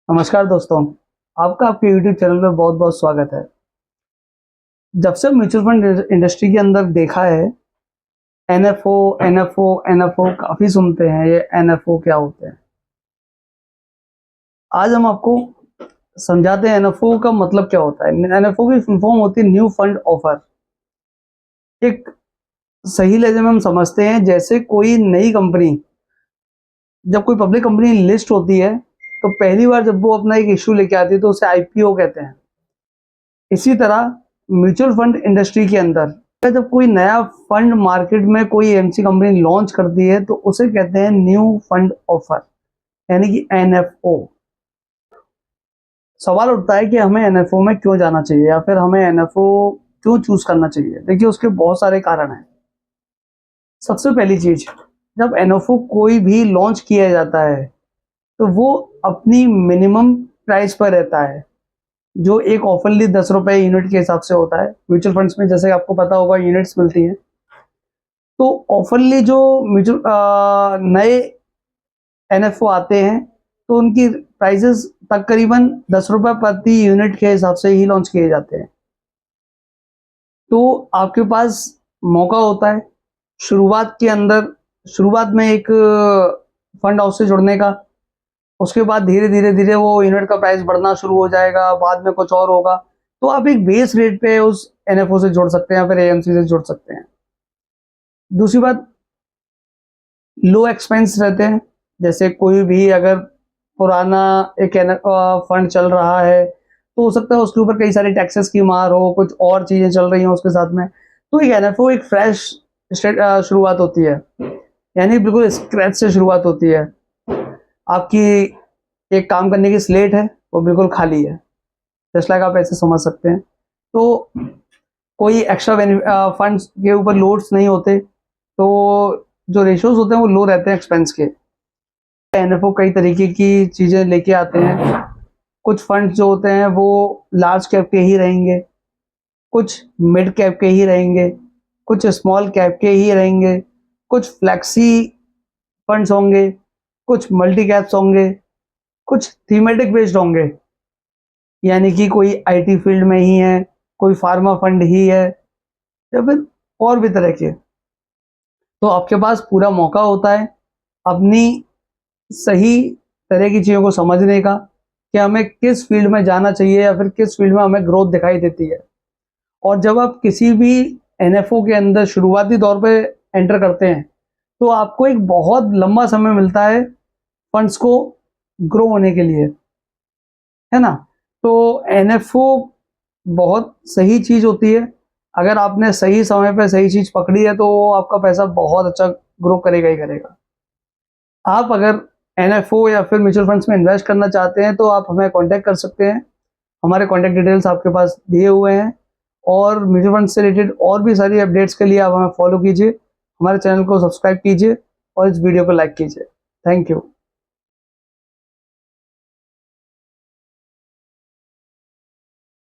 नमस्कार दोस्तों, आपका आपके YouTube चैनल पे बहुत बहुत स्वागत है। जब से म्यूचुअल फंड इंडस्ट्री के अंदर देखा है, एनएफओ एनएफओ एनएफओ काफ़ी सुनते हैं। ये एनएफओ क्या होते हैं, आज हम आपको समझाते हैं एनएफओ का मतलब क्या होता है। एनएफओ की फुल फॉर्म होती है न्यू फंड ऑफर। एक सही लहजे में हम समझते हैं, जैसे कोई नई कंपनी, जब कोई पब्लिक कंपनी लिस्ट होती है तो पहली बार जब वो अपना एक इश्यू लेके आती है तो उसे आईपीओ कहते हैं। इसी तरह म्यूचुअल फंड इंडस्ट्री के अंदर जब कोई नया फंड मार्केट में कोई एमसी कंपनी लॉन्च करती है तो उसे कहते हैं न्यू फंड ऑफर, यानी कि एनएफओ। सवाल उठता है कि हमें एनएफओ में क्यों जाना चाहिए या फिर हमें एनएफओ क्यों चूज करना चाहिए। देखिए, उसके बहुत सारे कारण हैं। सबसे पहली चीज, जब एनएफओ कोई भी लॉन्च किया जाता है तो वो अपनी मिनिमम प्राइस पर रहता है, जो एक ऑफरली 10 रुपए यूनिट के हिसाब से होता है। म्यूचुअल फंड्स में जैसे आपको पता होगा यूनिट्स मिलती हैं, तो ऑफरली जो म्यूचुअल नए एनएफओ आते हैं तो उनकी प्राइसेस तकरीबन 10 रुपए प्रति यूनिट के हिसाब से ही लॉन्च किए जाते हैं। तो आपके पास मौका होता है शुरुआत के अंदर, शुरुआत में एक फंड हाउस से जुड़ने का। उसके बाद धीरे धीरे धीरे वो यूनिट का प्राइस बढ़ना शुरू हो जाएगा, बाद में कुछ और होगा। तो आप एक बेस रेट पे उस एनएफओ से जुड़ सकते हैं या फिर एएमसी से जुड़ सकते हैं। दूसरी बात, लो एक्सपेंस रहते हैं। जैसे कोई भी अगर पुराना एक फंड चल रहा है तो हो सकता है उसके ऊपर कई सारे टैक्सेस की मार हो, कुछ और चीजें चल रही हो उसके साथ में, तो एक एनएफओ एक फ्रेश शुरुआत होती है, यानी बिल्कुल स्क्रैच से शुरुआत होती है। आपकी एक काम करने की स्लेट है वो बिल्कुल खाली है, जस्ट लाइक आप ऐसे समझ सकते हैं। तो कोई एक्स्ट्रा फंड्स के ऊपर लोड्स नहीं होते, तो जो रेशियोज होते हैं वो लो रहते हैं एक्सपेंस के। एनएफओ कई तरीके की चीजें लेके आते हैं। कुछ फंड जो होते हैं वो लार्ज कैप के ही रहेंगे, कुछ मिड कैप के ही रहेंगे, कुछ स्मॉल कैप के ही रहेंगे, कुछ फ्लैक्सी फंड्स होंगे, कुछ मल्टी कैप्स होंगे, कुछ थीमेटिक बेस्ड होंगे, यानी कि कोई आईटी फील्ड में ही है, कोई फार्मा फंड ही है, या फिर और भी तरह के। तो आपके पास पूरा मौका होता है अपनी सही तरह की चीज़ों को समझने का, कि हमें किस फील्ड में जाना चाहिए या फिर किस फील्ड में हमें ग्रोथ दिखाई देती है। और जब आप किसी भी एनएफओ के अंदर शुरुआती तौर पे एंटर करते हैं तो आपको एक बहुत लंबा समय मिलता है फंड्स को ग्रो होने के लिए, है ना। तो एनएफओ बहुत सही चीज़ होती है। अगर आपने सही समय पे सही चीज़ पकड़ी है तो वो आपका पैसा बहुत अच्छा ग्रो करेगा ही करेगा। आप अगर एनएफओ या फिर म्यूचुअल फंड्स में इन्वेस्ट करना चाहते हैं तो आप हमें कांटेक्ट कर सकते हैं। हमारे कांटेक्ट डिटेल्स आपके पास दिए हुए हैं। और म्यूचुअल फंड से रिलेटेड और भी सारी अपडेट्स के लिए आप हमें फॉलो कीजिए, हमारे चैनल को सब्सक्राइब कीजिए और इस वीडियो को लाइक कीजिए। Thank you.